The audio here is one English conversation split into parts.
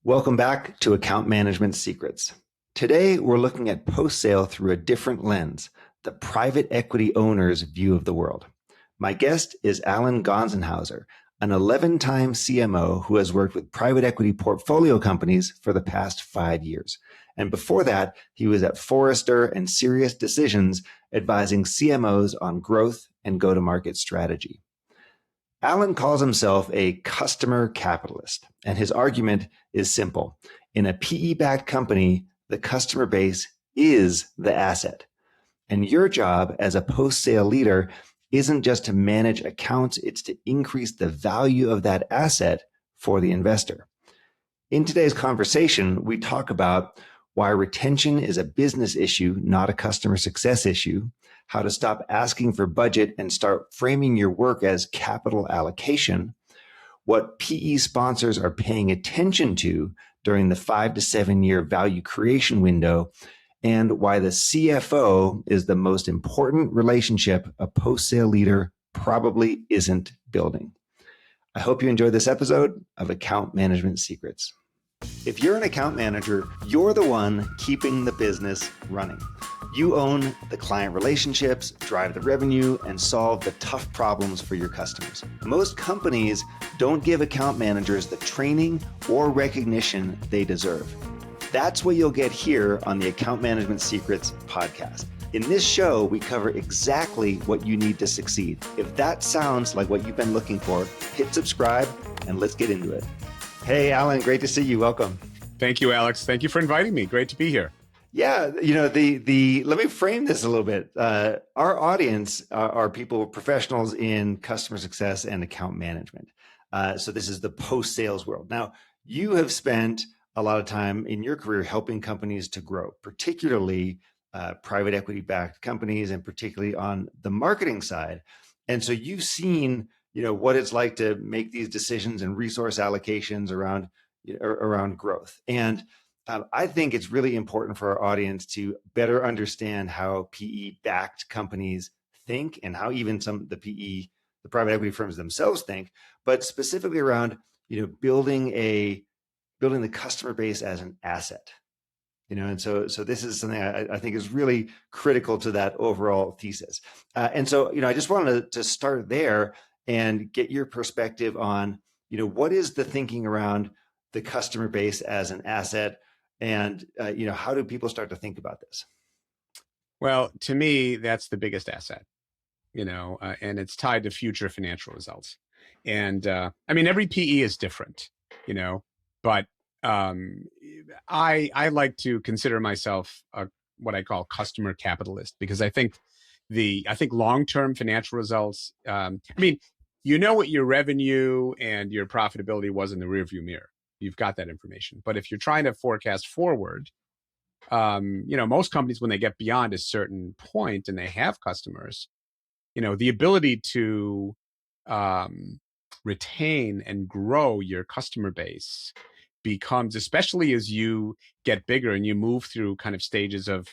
Welcome back to Account Management Secrets. Today, we're looking at post-sale through a different lens, the private equity owner's view of the world. My guest is Alan Gonsenhauser, an 11-time CMO who has worked with private equity portfolio companies for the past 5 years. And before that, he was at Forrester and Sirius Decisions, advising CMOs on growth and go-to-market strategy. Alan calls himself a customer capitalist, and his argument is simple. In a PE-backed company, the customer base is the asset. And your job as a post-sale leader isn't just to manage accounts, it's to increase the value of that asset for the investor. In today's conversation, we talk about why retention is a business issue, not a customer success issue, how to stop asking for budget and start framing your work as capital allocation, what PE sponsors are paying attention to during the 5 to 7 year value creation window, and why the CFO is the most important relationship a post-sale leader probably isn't building. I hope you enjoyed this episode of Account Management Secrets. If you're an account manager, you're the one keeping the business running. You own the client relationships, drive the revenue, and solve the tough problems for your customers. Most companies don't give account managers the training or recognition they deserve. That's what you'll get here on the Account Management Secrets podcast. In this show, we cover exactly what you need to succeed. If that sounds like what you've been looking for, hit subscribe and let's get into it. Hey, Alan, great to see you. Welcome. Thank you, Alex. Thank you for inviting me. Great to be here. Yeah, let me frame this a little bit. Our audience are people, professionals in customer success and account management. So this is the post-sales world. Now, you have spent a lot of time in your career helping companies to grow, particularly private equity-backed companies, and particularly on the marketing side. And so you've seen what it's like to make these decisions and resource allocations around growth. And I think it's really important for our audience to better understand how PE-backed companies think and how even the private equity firms themselves think, but specifically around, building the customer base as an asset. And so this is something I think is really critical to that overall thesis. And so, I just wanted to start there and get your perspective on, what is the thinking around the customer base as an asset, and how do people start to think about this? Well, to me, that's the biggest asset, and it's tied to future financial results. And every PE is different, but I like to consider myself what I call customer capitalist, because I think long-term financial results. What your revenue and your profitability was in the rearview mirror. You've got that information. But if you're trying to forecast forward, most companies, when they get beyond a certain point and they have customers, the ability to retain and grow your customer base becomes, especially as you get bigger and you move through kind of stages of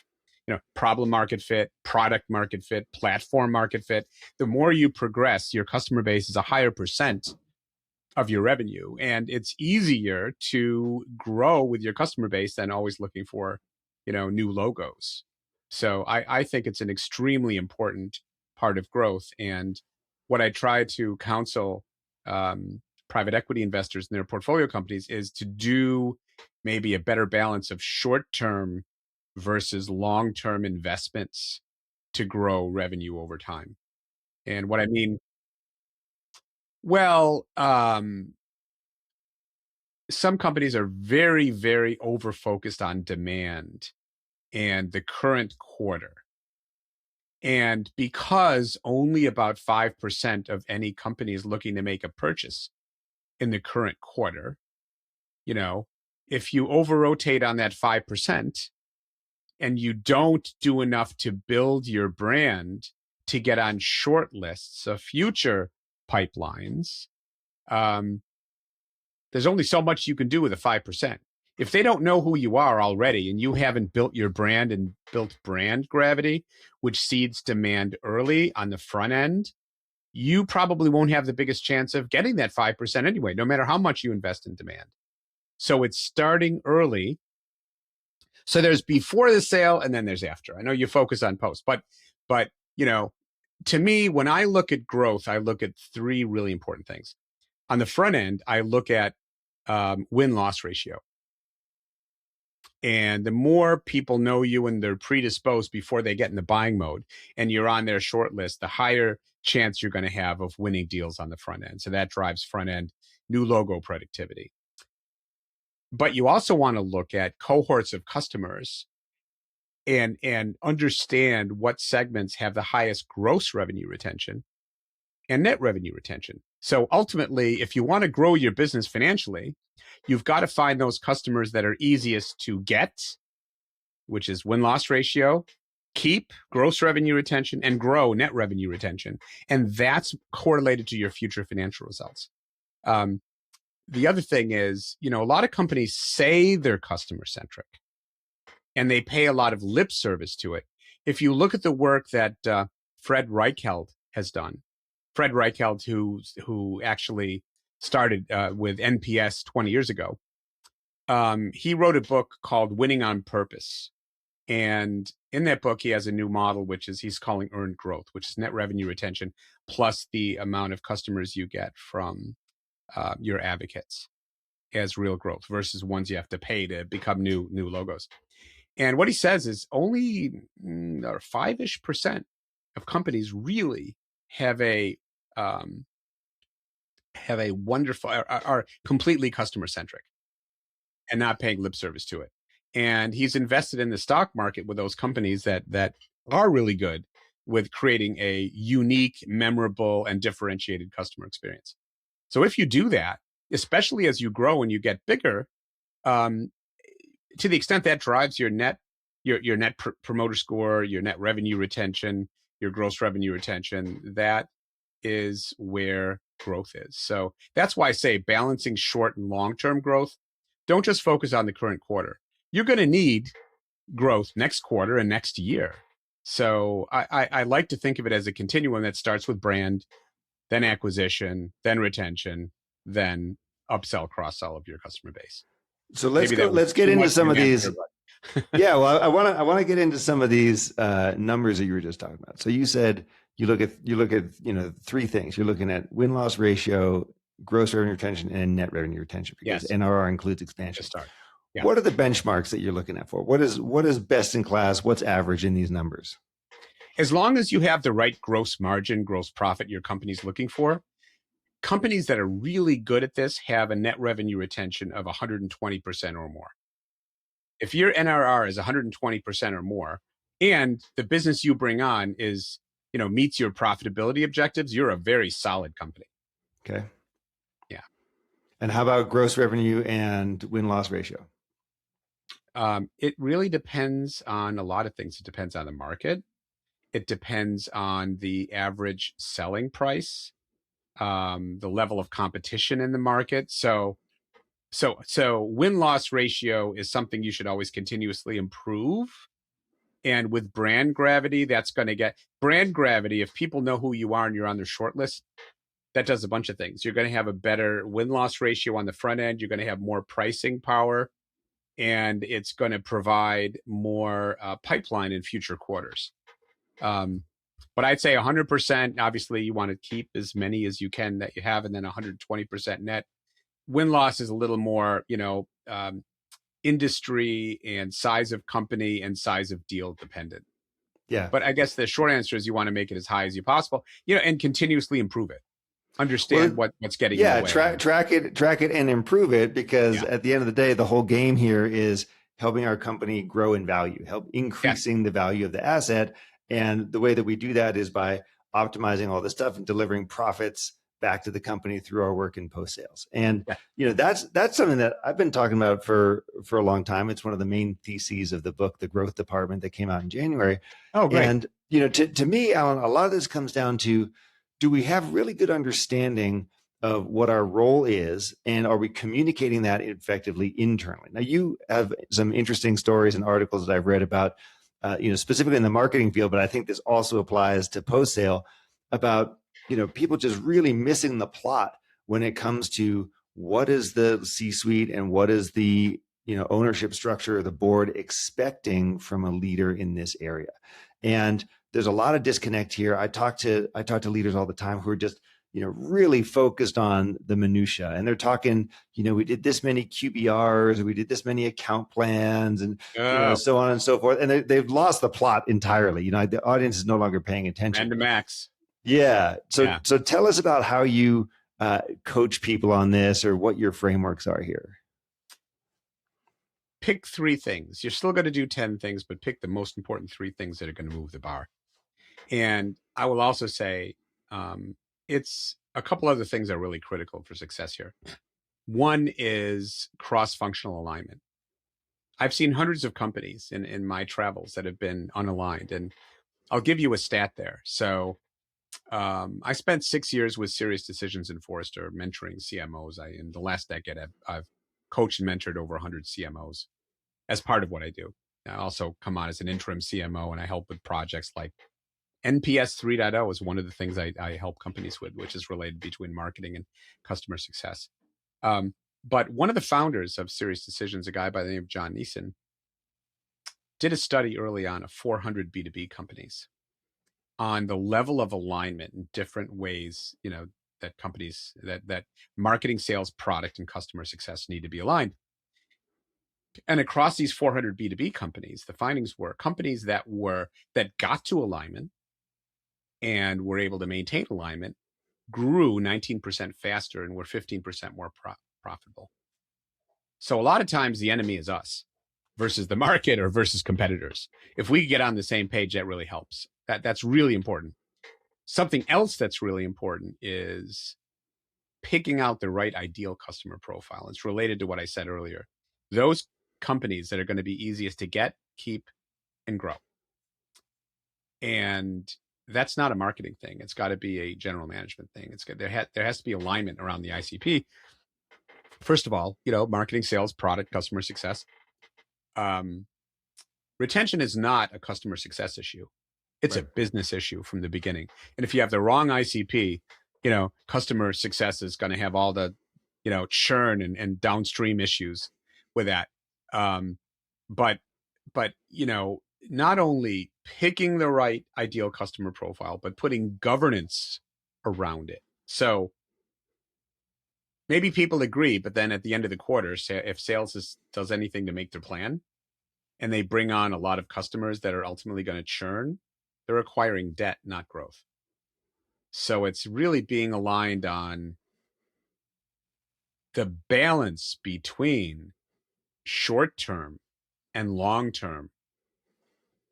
problem market fit, product market fit, platform market fit. The more you progress, your customer base is a higher percent of your revenue. And it's easier to grow with your customer base than always looking for, new logos. So I think it's an extremely important part of growth. And what I try to counsel private equity investors in their portfolio companies is to do maybe a better balance of short-term versus long-term investments to grow revenue over time. And what I mean, some companies are very, very over-focused on demand and the current quarter. And because only about 5% of any company is looking to make a purchase in the current quarter, if you over-rotate on that 5%, and you don't do enough to build your brand to get on short lists of future pipelines, there's only so much you can do with a 5%. If they don't know who you are already and you haven't built your brand and built brand gravity, which seeds demand early on the front end, you probably won't have the biggest chance of getting that 5% anyway, no matter how much you invest in demand. So it's starting early. So there's before the sale and then there's after. I know you focus on post, but to me, when I look at growth, I look at three really important things. On the front end, I look at win-loss ratio. And the more people know you and they're predisposed before they get in the buying mode and you're on their short list, the higher chance you're going to have of winning deals on the front end. So that drives front end new logo productivity. But you also want to look at cohorts of customers and understand what segments have the highest gross revenue retention and net revenue retention. So ultimately, if you want to grow your business financially, you've got to find those customers that are easiest to get, which is win-loss ratio, keep gross revenue retention, and grow net revenue retention. And that's correlated to your future financial results. The other thing is, a lot of companies say they're customer-centric, and they pay a lot of lip service to it. If you look at the work that Fred Reichheld has done, Fred Reichheld, who actually started with NPS 20 years ago, he wrote a book called Winning on Purpose. And in that book, he has a new model, which is he's calling earned growth, which is net revenue retention plus the amount of customers you get from your advocates as real growth versus ones you have to pay to become new logos. And what he says is only 5-ish% of companies really have a wonderful, are completely customer centric and not paying lip service to it. And he's invested in the stock market with those companies that are really good with creating a unique, memorable, and differentiated customer experience. So if you do that, especially as you grow and you get bigger, to the extent that drives your net promoter score, your net revenue retention, your gross revenue retention, that is where growth is. So that's why I say balancing short and long-term growth. Don't just focus on the current quarter. You're going to need growth next quarter and next year. So I like to think of it as a continuum that starts with brand, then acquisition, then retention, then upsell, cross-sell of your customer base. So let's get into some of these. Yeah, well, I want to get into some of these numbers that you were just talking about. So you said you look at three things. You're looking at win-loss ratio, gross revenue retention, and net revenue retention, because NRR includes expansion. Yeah. What are the benchmarks that you're looking at for? What is best in class? What's average in these numbers? As long as you have the right gross margin, gross profit your company's looking for, companies that are really good at this have a net revenue retention of 120% or more. If your NRR is 120% or more, and the business you bring on is, meets your profitability objectives, you're a very solid company. Okay. Yeah. And how about gross revenue and win-loss ratio? It really depends on a lot of things. It depends on the market. It depends on the average selling price, the level of competition in the market. So win-loss ratio is something you should always continuously improve. And with brand gravity, that's going to get brand gravity. If people know who you are and you're on their short list, that does a bunch of things. You're going to have a better win-loss ratio on the front end. You're going to have more pricing power, and it's going to provide more pipeline in future quarters. But I'd say 100%, obviously you want to keep as many as you can that you have, and then 120% net. Win-loss is a little more, industry and size of company and size of deal dependent. Yeah. But I guess the short answer is you want to make it as high as you possible, and continuously improve it. Understand what's getting in the way. Track it and improve it, because at the end of the day, the whole game here is helping our company grow in value, help increasing the value of the asset. And the way that we do that is by optimizing all this stuff and delivering profits back to the company through our work in post sales. And that's something that I've been talking about for a long time. It's one of the main theses of the book, The Growth Department, that came out in January. Oh, great. And to me, Alan, a lot of this comes down to, do we have really good understanding of what our role is, and are we communicating that effectively internally? Now, you have some interesting stories and articles that I've read about, specifically in the marketing field, but I think this also applies to post sale, about people just really missing the plot when it comes to what is the C-suite and what is the ownership structure of the board expecting from a leader in this area. And there's a lot of disconnect here. I talk to leaders all the time who are just really focused on the minutia, and they're talking, we did this many QBRs, we did this many account plans, and so on and so forth. And they've lost the plot entirely. The audience is no longer paying attention. Random max. Yeah. So tell us about how you coach people on this, or what your frameworks are here. Pick 3 things. You're still going to do 10 things, but pick the most important 3 things that are going to move the bar. And I will also say, it's a couple other things that are really critical for success here. One is cross-functional alignment. I've seen hundreds of companies in my travels that have been unaligned, and I'll give you a stat there. So I spent 6 years with Serious Decisions in Forrester mentoring CMOs. In the last decade, I've coached and mentored over 100 CMOs as part of what I do. I also come on as an interim CMO, and I help with projects like NPS 3.0 is one of the things I help companies with, which is related between marketing and customer success. But one of the founders of Serious Decisions, a guy by the name of John Neeson, did a study early on of 400 B2B companies on the level of alignment in different ways, that companies, that marketing, sales, product, and customer success need to be aligned. And across these 400 B2B companies, the findings were companies that got to alignment and were able to maintain alignment grew 19% faster and were 15% more profitable. So a lot of times the enemy is us versus the market or versus competitors. If we get on the same page, that really helps. That's really important. Something else that's really important is picking out the right ideal customer profile. It's related to what I said earlier. Those companies that are going to be easiest to get, keep, and grow. And that's not a marketing thing. It's got to be a general management thing. There has to be alignment around the ICP. First of all, marketing, sales, product, customer success. Retention is not a customer success issue. It's a business issue from the beginning. And if you have the wrong ICP, customer success is going to have all the, churn and downstream issues with that. But not only picking the right ideal customer profile, but putting governance around it. So maybe people agree, but then at the end of the quarter, if sales does anything to make their plan, and they bring on a lot of customers that are ultimately going to churn, they're acquiring debt, not growth. So it's really being aligned on the balance between short-term and long-term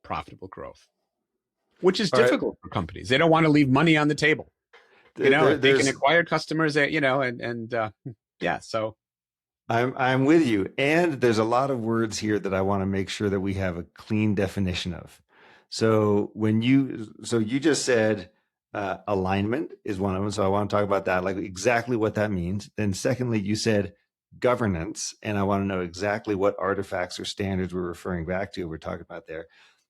profitable growth, which is difficult for companies. They don't want to leave money on the table. They can acquire customers, so. I'm with you. And there's a lot of words here that I want to make sure that we have a clean definition of. So you just said alignment is one of them. So I want to talk about that, like exactly what that means. Then secondly, you said governance, and I want to know exactly what artifacts or standards we're referring back to. We're talking about there.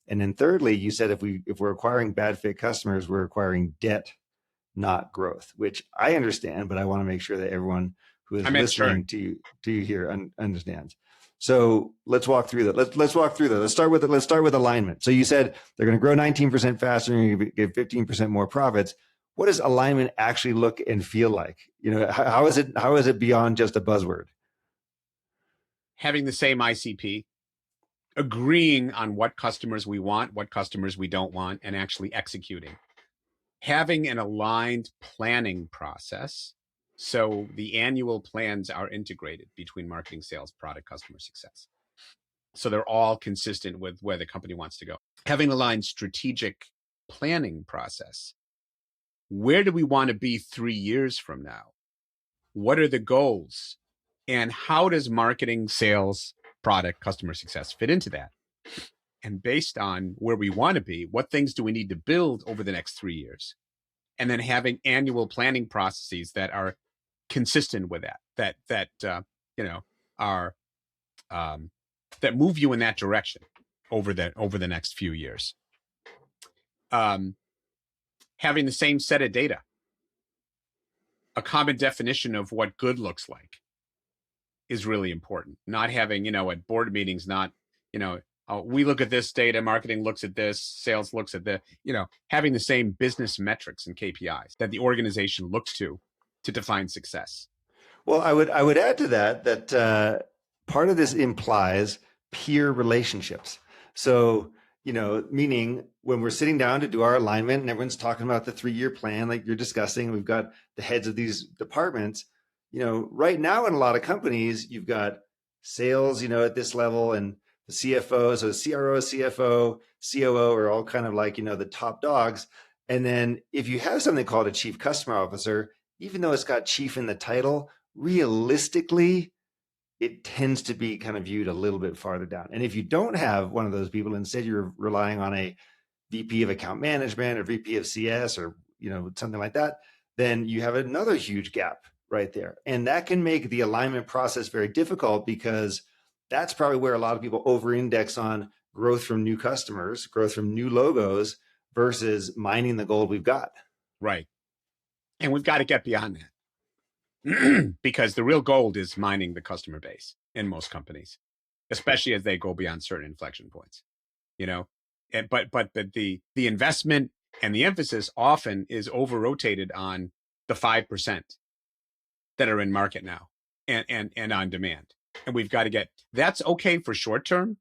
And then thirdly, you said if we're acquiring bad fit customers, we're acquiring debt, not growth, which I understand, but I want to make sure that everyone who is listening to you here understands. So let's walk through that. Let's walk through that. Let's start with alignment. So you said they're going to grow 19% faster and you get 15% more profits. What does alignment actually look and feel like? How is it beyond just a buzzword? Having the same ICP, agreeing on what customers we want, what customers we don't want, and actually executing. Having an aligned planning process, so the annual plans are integrated between marketing, sales, product, customer success. So they're all consistent with where the company wants to go. Having an aligned strategic planning process. Where do we want to be 3 years from now? What are the goals? And how does marketing, sales, product, customer success fit into that? And based on where we want to be, what things do we need to build over the next 3 years? And then having annual planning processes that are consistent with that move you in that direction over the next few years. Having the same set of data, a common definition of what good looks like, is really important. Not having, at board meetings, not, we look at this data, marketing looks at this, sales looks at the, having the same business metrics and KPIs that the organization looks to define success. Well, I would add to that part of this implies peer relationships. So, meaning when we're sitting down to do our alignment and everyone's talking about the 3-year plan, like you're discussing, we've got the heads of these departments. Right now in a lot of companies, you've got sales, at this level, and the CFO, so the CRO, CFO, COO are all kind of like, the top dogs. And then if you have something called a chief customer officer, even though it's got chief in the title, realistically, it tends to be kind of viewed a little bit farther down. And if you don't have one of those people, instead you're relying on a VP of account management or VP of CS or something like that, then you have another huge gap right there. And that can make the alignment process very difficult, because that's probably where a lot of people over-index on growth from new customers, growth from new logos, versus mining the gold we've got. Right. And we've got to get beyond that. Because the real gold is mining the customer base in most companies, especially as they go beyond certain inflection points, but the investment and the emphasis often is over rotated on the 5% that are in market now and on demand. And we've got to that's okay for short term,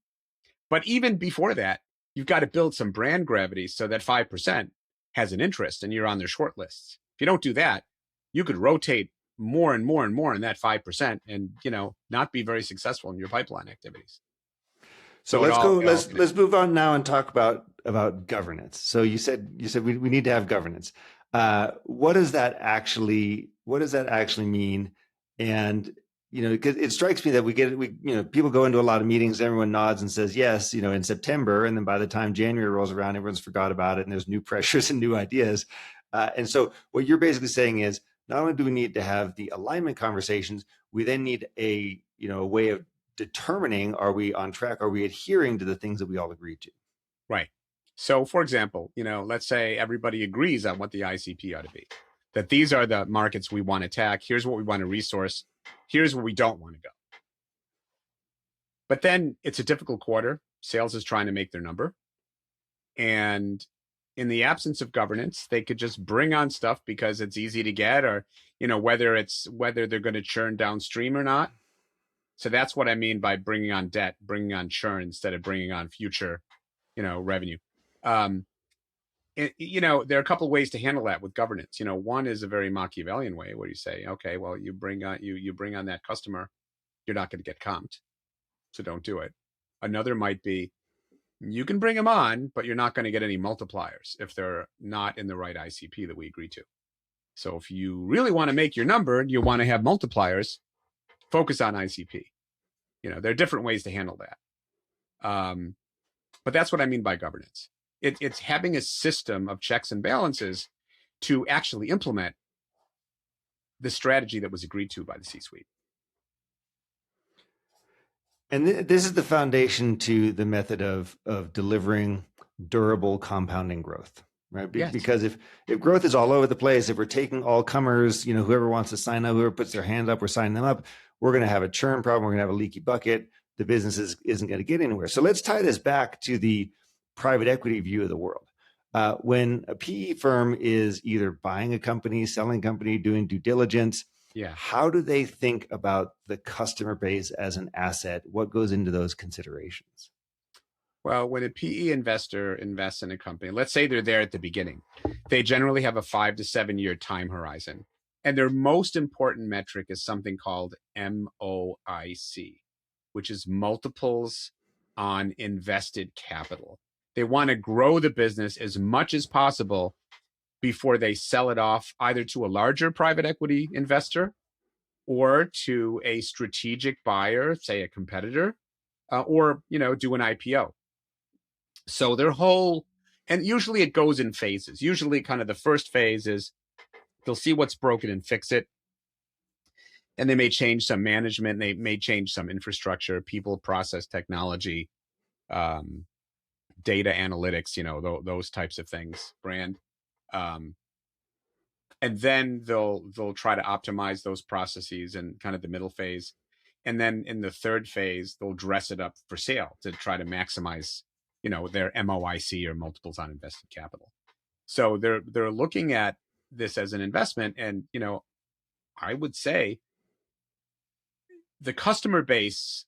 but even before that, you've got to build some brand gravity so that 5% has an interest and you're on their short lists. If you don't do that, you could rotate more and more and more in that 5% and, not be very successful in your pipeline activities. So let's move on now and talk about governance. So you said we need to have governance. What does that actually mean? And, because it strikes me that people go into a lot of meetings, everyone nods and says yes, in September. And then by the time January rolls around, everyone's forgot about it and there's new pressures and new ideas. And so what you're basically saying is, not only do we need to have the alignment conversations, we then need a way of determining, are we on track? Are we adhering to the things that we all agreed to? Right. So for example, let's say everybody agrees on what the ICP ought to be, that these are the markets we want to attack. Here's what we want to resource. Here's where we don't want to go. But then it's a difficult quarter. Sales is trying to make their number. And in the absence of governance, they could just bring on stuff because it's easy to get, or, whether they're going to churn downstream or not. So that's what I mean by bringing on debt, bringing on churn instead of bringing on future, revenue. There are a couple of ways to handle that with governance. One is a very Machiavellian way where you say, okay, well, you bring on that customer, you're not going to get comped, so don't do it. Another might be, you can bring them on, but you're not going to get any multipliers if they're not in the right ICP that we agree to. So if you really want to make your number and you want to have multipliers, focus on ICP. There are different ways to handle that. But that's what I mean by governance. It's having a system of checks and balances to actually implement the strategy that was agreed to by the C-suite. And this is the foundation to the method of delivering durable compounding growth, right? Yes. Because if growth is all over the place, if we're taking all comers, whoever wants to sign up, whoever puts their hand up, we're signing them up, we're going to have a churn problem. We're going to have a leaky bucket. The business isn't going to get anywhere. So let's tie this back to the private equity view of the world. When a PE firm is either buying a company, selling a company, doing due diligence, how do they think about the customer base as an asset? What goes into those considerations? Well, when a PE investor invests in a company, let's say they're there at the beginning, they generally have a 5 to 7 year time horizon. And their most important metric is something called MOIC, which is multiples on invested capital. They want to grow the business as much as possible before they sell it off either to a larger private equity investor or to a strategic buyer, say a competitor, or, do an IPO. So their whole, and usually it goes in phases. Usually kind of the first phase is they'll see what's broken and fix it. And they may change some management. They may change some infrastructure, people, process, technology, data analytics, those types of things, brand. And then they'll try to optimize those processes in kind of the middle phase. And then in the third phase, they'll dress it up for sale to try to maximize, their MOIC, or multiples on invested capital. So they're looking at this as an investment. And, I would say the customer base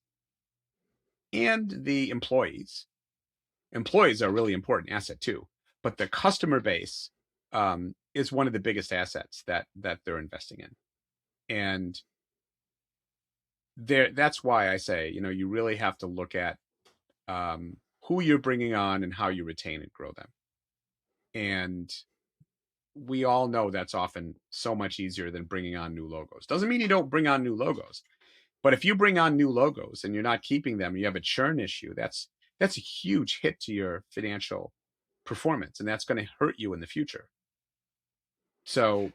and the employees are a really important asset too, but the customer base is one of the biggest assets that they're investing in. And that's why I say, you really have to look at who you're bringing on and how you retain and grow them. And we all know that's often so much easier than bringing on new logos. Doesn't mean you don't bring on new logos, but if you bring on new logos and you're not keeping them, you have a churn issue, that's a huge hit to your financial performance, and that's going to hurt you in the future. So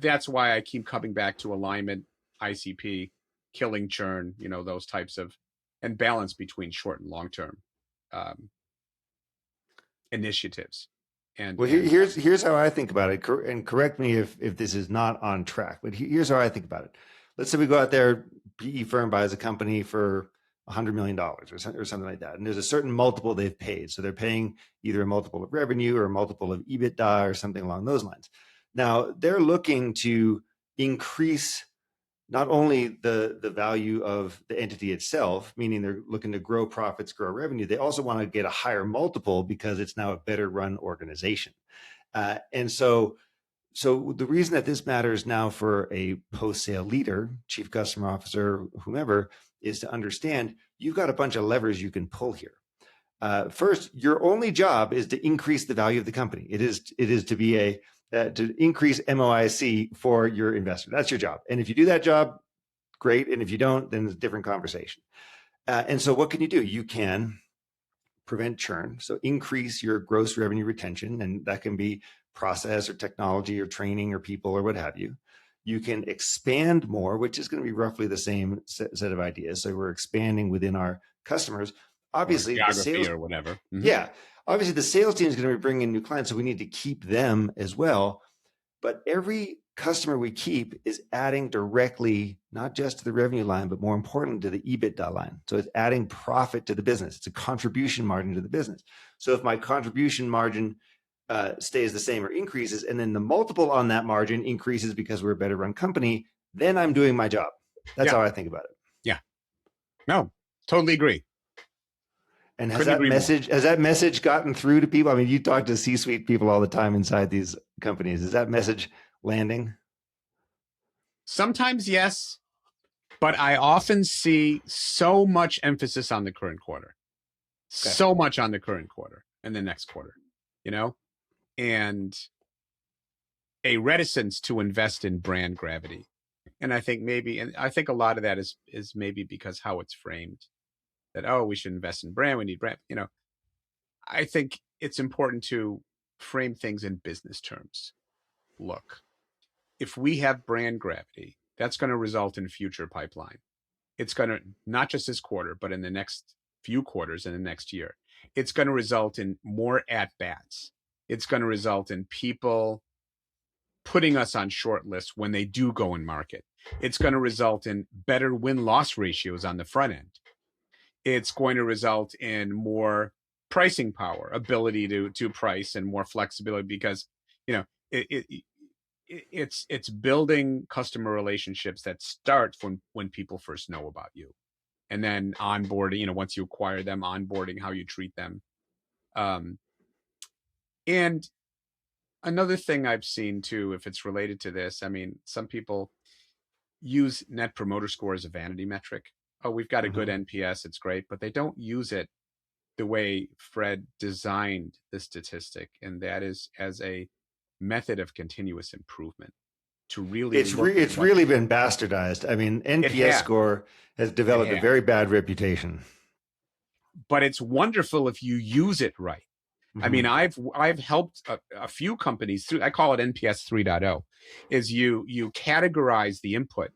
that's why I keep coming back to alignment, ICP, killing churn, those types of, and balance between short and long-term initiatives. And well, here's how I think about it, and correct me if this is not on track, but here's how I think about it. Let's say we go out there, PE firm buys a company for $100 million or something like that, and there's a certain multiple they've paid. So they're paying either a multiple of revenue or a multiple of EBITDA or something along those lines. Now they're looking to increase not only the value of the entity itself, meaning they're looking to grow profits, grow revenue, they also want to get a higher multiple because it's now a better run organization. And so the reason that this matters now for a post-sale leader, chief customer officer, whomever, is to understand you've got a bunch of levers you can pull here. First, your only job is to increase the value of the company. It is to be to increase MOIC for your investor. That's your job. And if you do that job, great. And if you don't, then it's a different conversation. And so what can you do? You can prevent churn. So increase your gross revenue retention. And that can be process or technology or training or people or what have you. You can expand more, which is going to be roughly the same set of ideas. So we're expanding within our customers. Obviously, the sales or whatever. Mm-hmm. Yeah. Obviously, the sales team is going to be bringing in new clients, so we need to keep them as well. But every customer we keep is adding directly, not just to the revenue line, but more importantly to the EBITDA line. So it's adding profit to the business. It's a contribution margin to the business. So if my contribution margin stays the same or increases, and then the multiple on that margin increases because we're a better run company, then I'm doing my job. That's how I think about it. Yeah. No, totally agree. And has that message gotten through to people? I mean, you talk to C-suite people all the time inside these companies. Is that message landing? Sometimes yes, but I often see so much emphasis on the current quarter, so much on the current quarter and the next quarter, and a reticence to invest in brand gravity. And I think a lot of that is maybe because how it's framed. That, we should invest in brand, we need brand. I think it's important to frame things in business terms. Look, if we have brand gravity, that's going to result in future pipeline. It's going to, not just this quarter, but in the next few quarters in the next year, it's going to result in more at-bats. It's going to result in people putting us on short lists when they do go in market. It's going to result in better win-loss ratios on the front end. It's going to result in more pricing power, ability to price, and more flexibility, because it's building customer relationships that start from when people first know about you, and then onboarding. Once you acquire them, onboarding, how you treat them. And another thing I've seen too, if it's related to this, I mean, some people use Net Promoter Score as a vanity metric. Oh, we've got a good NPS, it's great, but they don't use it the way Fred designed the statistic, and that is as a method of continuous improvement. To really, it's really been bastardized. I mean, NPS score has developed a very bad reputation. But it's wonderful if you use it right. Mm-hmm. I mean, I've helped a few companies through. I call it NPS 3.0. Is you categorize the input.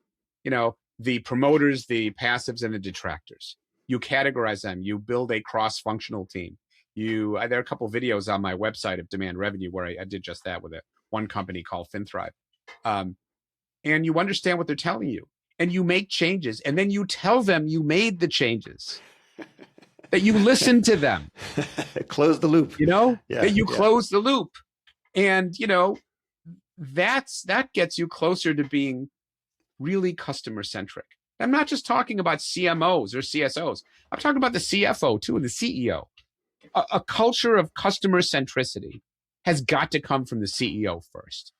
The promoters, the passives, and the detractors. You categorize them. You build a cross-functional team. There are a couple of videos on my website of Demand Revenue where I did just that with one company called FinThrive. And you understand what they're telling you. and you make changes, and then you tell them you made the changes, that you listen to them, Close the loop. that you close the loop. And, that gets you closer to being really customer centric. I'm not just talking about CMOs or CSOs. I'm talking about the CFO too, and the CEO. A culture of customer centricity has got to come from the CEO first.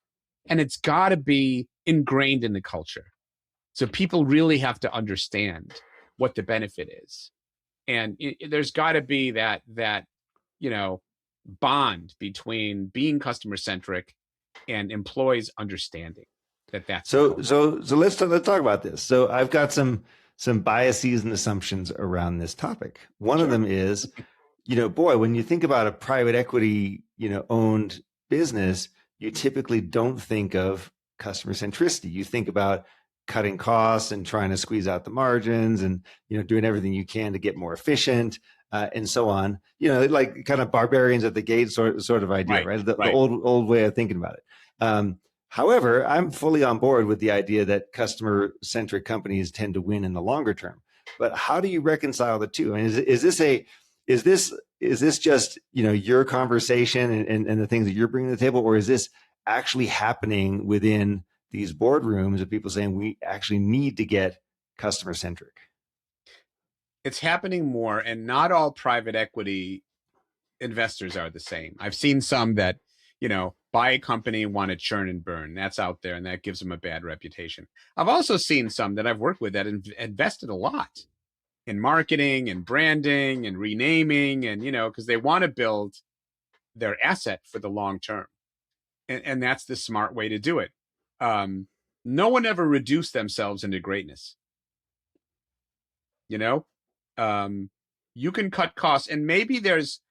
And it's got to be ingrained in the culture. So people really have to understand what the benefit is. And there's got to be that bond between being customer centric and employees understanding that's so let's talk about this. So I've got some biases and assumptions around this topic. One of them is, boy, when you think about a private equity, owned business, you typically don't think of customer centricity. You think about cutting costs and trying to squeeze out the margins and, doing everything you can to get more efficient, and so on, like kind of barbarians at the gate sort of idea, right? The old way of thinking about it. However, I'm fully on board with the idea that customer centric companies tend to win in the longer term. But how do you reconcile the two? I mean, is this just, your conversation and the things that you're bringing to the table, or is this actually happening within these boardrooms of people saying we actually need to get customer centric? It's happening more, and not all private equity investors are the same. I've seen some that, buy a company and want to churn and burn. That's out there, and that gives them a bad reputation. I've also seen some that I've worked with that invested a lot in marketing and branding and renaming, and, because they want to build their asset for the long term. And that's the smart way to do it. No one ever reduced themselves into greatness. You can cut costs, and maybe there's,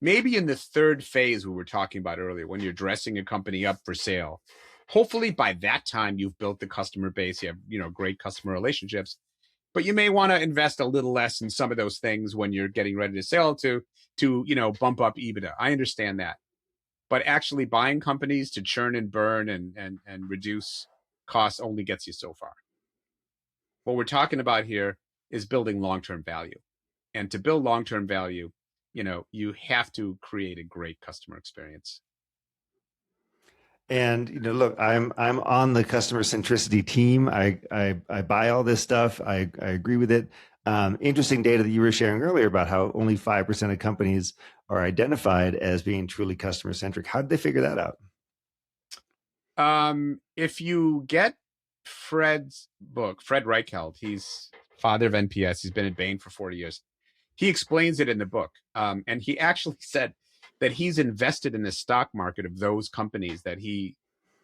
maybe in the third phase we were talking about earlier, when you're dressing a company up for sale, hopefully by that time you've built the customer base, you have, great customer relationships, but you may want to invest a little less in some of those things when you're getting ready to sell to bump up EBITDA. I understand that. But actually buying companies to churn and burn and reduce costs only gets you so far. What we're talking about here is building long-term value. And to build long-term value, you have to create a great customer experience. And look, I'm on the customer centricity team. I buy all this stuff. I agree with it. Interesting data that you were sharing earlier about how only 5% of companies are identified as being truly customer centric. How did they figure that out? If you get Fred's book, Fred Reichheld, he's father of NPS. He's been at Bain for 40 years. He explains it in the book. And he actually said that he's invested in the stock market of those companies that he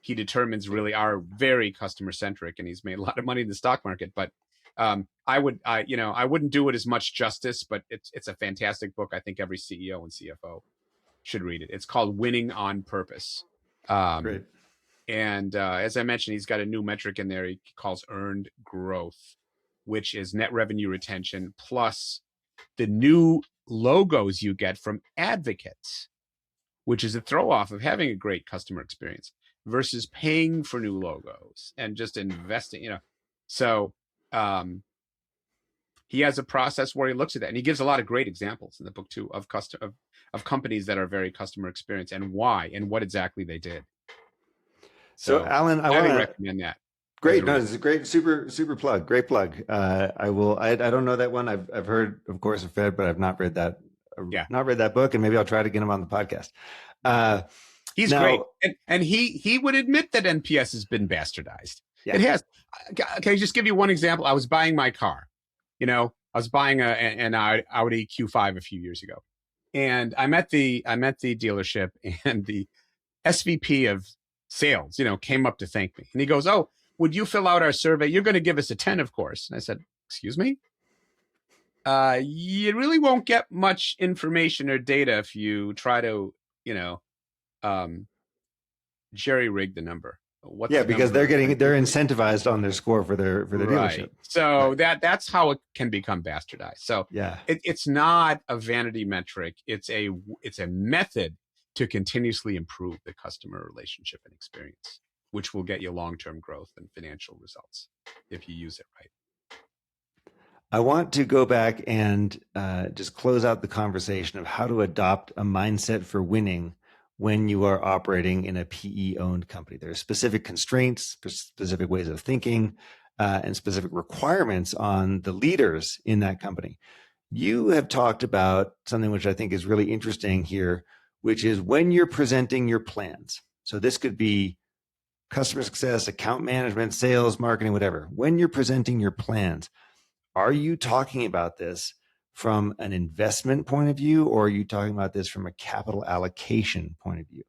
determines really are very customer centric, and he's made a lot of money in the stock market. But I wouldn't do it as much justice, but it's a fantastic book. I think every CEO and CFO should read it. It's called Winning on Purpose. Great. And as I mentioned, he's got a new metric in there he calls earned growth, which is net revenue retention plus the new logos you get from advocates, which is a throw off of having a great customer experience versus paying for new logos and just investing, So he has a process where he looks at that, and he gives a lot of great examples in the book too of companies that are very customer experience and why and what exactly they did. So Alan, I want to recommend that. Great. No, it's a great, super plug. Great plug. I will, I don't know that one. I've heard, of course, of Fed, but I've not read that. Not read that book, and maybe I'll try to get him on the podcast. He's great. And he would admit that NPS has been bastardized. Yeah. It has. Can I just give you one example? I was buying my car, I was buying an Audi Q5 a few years ago, and I'm at the dealership, and the SVP of sales, came up to thank me, and he goes, "Oh, would you fill out our survey? You're going to give us a 10, of course." And I said, "Excuse me? You really won't get much information or data if you try to, jerry rig the number." Because they're incentivized on their score for their dealership. So that's how it can become bastardized. So it's not a vanity metric. It's a method to continuously improve the customer relationship and experience. which will get you long-term growth and financial results if you use it right. I want to go back and just close out the conversation of how to adopt a mindset for winning when you are operating in a PE-owned company. There are specific constraints, specific ways of thinking, and specific requirements on the leaders in that company. You have talked about something which I think is really interesting here, which is when you're presenting your plans. So this could be customer success, account management, sales, marketing, whatever. When you're presenting your plans, are you talking about this from an investment point of view, or are you talking about this from a capital allocation point of view?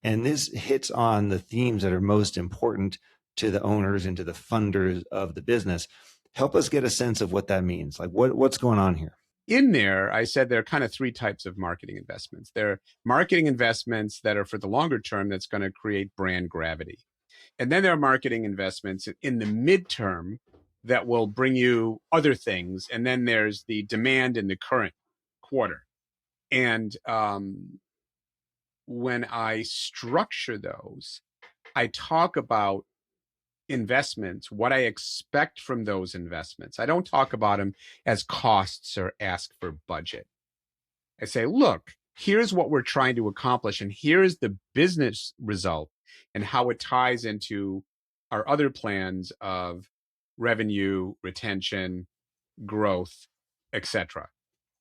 And this hits on the themes that are most important to the owners and to the funders of the business. Help us get a sense of what that means. Like what's going on here? In there, I said there are kind of three types of marketing investments. There are marketing investments that are for the longer term that's going to create brand gravity. And then there are marketing investments in the midterm that will bring you other things. And then there's the demand in the current quarter. And when I structure those, I talk about investments, what I expect from those investments. I don't talk about them as costs or ask for budget. I say, look, here's what we're trying to accomplish, and here's the business result and how it ties into our other plans of revenue, retention, growth, etc.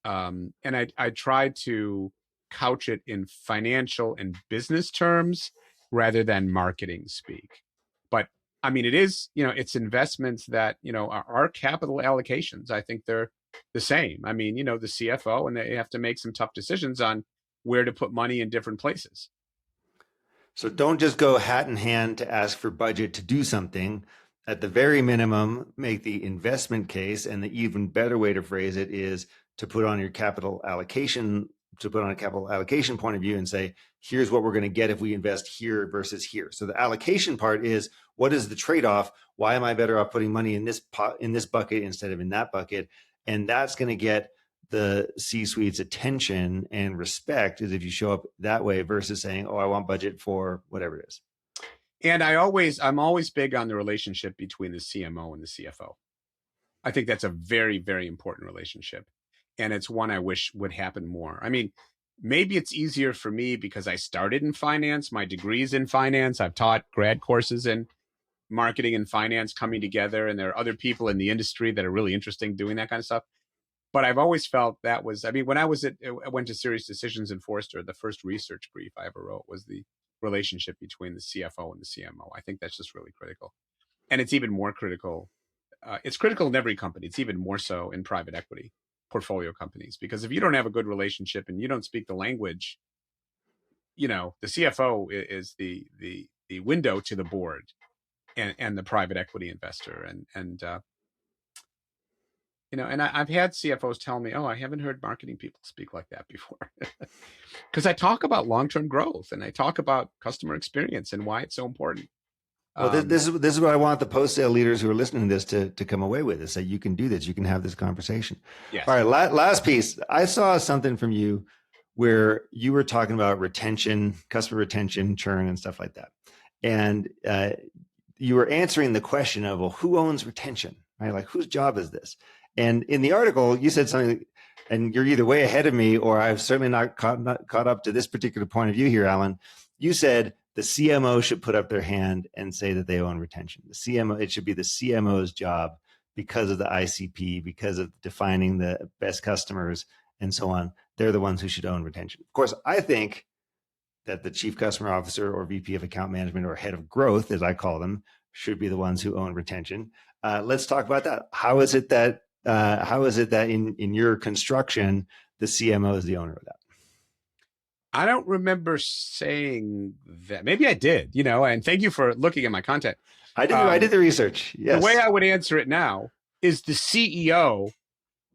And I try to couch it in financial and business terms rather than marketing speak. But I mean, it is, it's investments that, are capital allocations. I think they're the same. I mean, the CFO, and they have to make some tough decisions on where to put money in different places. So don't just go hat in hand to ask for budget to do something. At the very minimum, make the investment case. And the even better way to phrase it is to put on your capital allocation, to put on a capital allocation point of view and say, here's what we're going to get if we invest here versus here. So the allocation part is, what is the trade-off? Why am I better off putting money in this pot, in this bucket instead of in that bucket? And that's going to get the C-suite's attention and respect is if you show up that way versus saying, oh, I want budget for whatever it is. And I'm always big on the relationship between the CMO and the CFO. I think that's a very, very important relationship. And it's one I wish would happen more. I mean, maybe it's easier for me because I started in finance, my degree's in finance. I've taught grad courses in marketing and finance coming together. And there are other people in the industry that are really interesting doing that kind of stuff. But I've always felt that was, I mean, when I went to Serious Decisions in Forrester, the first research brief I ever wrote was the relationship between the CFO and the CMO. I think that's just really critical. And it's even more critical. It's critical in every company. It's even more so in private equity portfolio companies, because if you don't have a good relationship and you don't speak the language, the CFO is the window to the board and the private equity investor. And I've had CFOs tell me, oh, I haven't heard marketing people speak like that before. Because I talk about long-term growth and I talk about customer experience and why it's so important. Well, this is what I want the post-sale leaders who are listening to this to come away with, is that you can do this. You can have this conversation. Yes. All right, last piece. I saw something from you where you were talking about retention, customer retention, churn, and stuff like that. And you were answering the question of, well, who owns retention, right? Like, whose job is this? And in the article, you said something, and you're either way ahead of me, or I've certainly not caught up to this particular point of view here, Alan. You said the CMO should put up their hand and say that they own retention. The CMO, it should be the CMO's job because of the ICP, because of defining the best customers and so on. They're the ones who should own retention. Of course, I think that the chief customer officer or VP of account management or head of growth, as I call them, should be the ones who own retention. Let's talk about that. How is it that in your construction, the CMO is the owner of that? I don't remember saying that. Maybe I did, and thank you for looking at my content. I did the research. Yes. The way I would answer it now is the CEO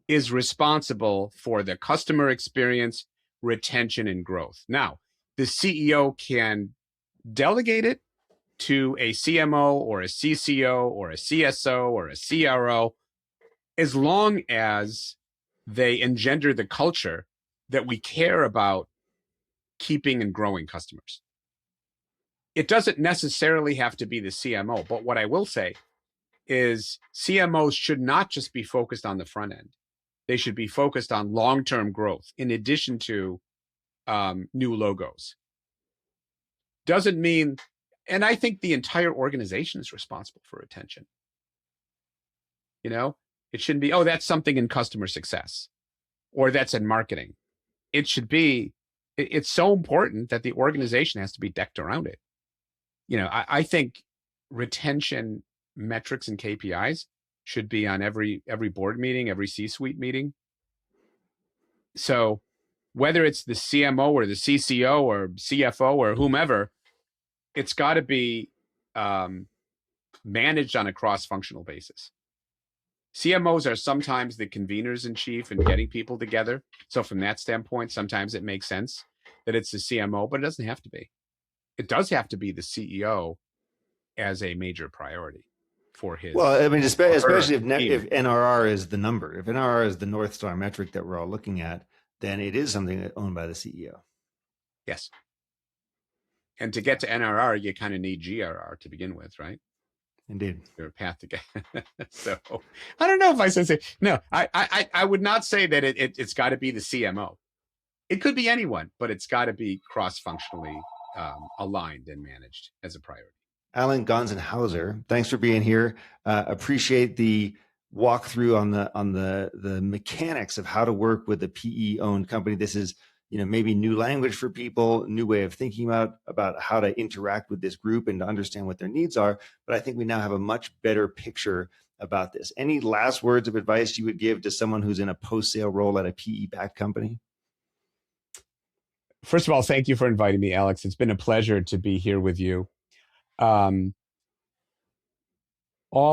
is responsible for the customer experience, retention, and growth. Now, the CEO can delegate it to a CMO or a CCO or a CSO or a CRO, as long as they engender the culture that we care about keeping and growing customers. It doesn't necessarily have to be the CMO, but what I will say is CMOs should not just be focused on the front end. They should be focused on long-term growth in addition to new logos. Doesn't mean, and I think the entire organization is responsible for retention. You know, it shouldn't be, oh, that's something in customer success or that's in marketing. It should be, it's so important that the organization has to be decked around it. You know, I think retention metrics and KPIs should be on every board meeting, every C-suite meeting. So whether it's the CMO or the CCO or CFO or whomever, it's got to be managed on a cross-functional basis. CMOs are sometimes the conveners in chief and getting people together. So from that standpoint, sometimes it makes sense that it's the CMO, but it doesn't have to be. It does have to be the CEO as a major priority for his. Well, I mean, especially if NRR is the number, if NRR is the North Star metric that we're all looking at, then it is something that's owned by the CEO. Yes. And to get to NRR, you kind of need GRR to begin with, right? Indeed. Your path to get. So I don't know if I should say, no, I would not say that it's got to be the CMO. It could be anyone, but it's got to be cross-functionally aligned and managed as a priority. Alan Gonsenhauser, thanks for being here. Appreciate the walkthrough on the mechanics of how to work with a PE-owned company. This is, you know, maybe new language for people, new way of thinking about how to interact with this group and to understand what their needs are. But I think we now have a much better picture about this. Any last words of advice you would give to someone who's in a post-sale role at a PE-backed company? First of all, thank you for inviting me, Alex. It's been a pleasure to be here with you. All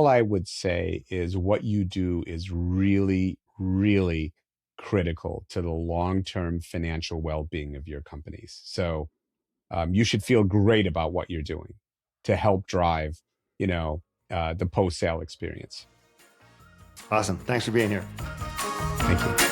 I would say is what you do is really, really critical to the long-term financial well-being of your companies. So you should feel great about what you're doing to help drive, you know, the post-sale experience. Awesome. Thanks for being here. Thank you.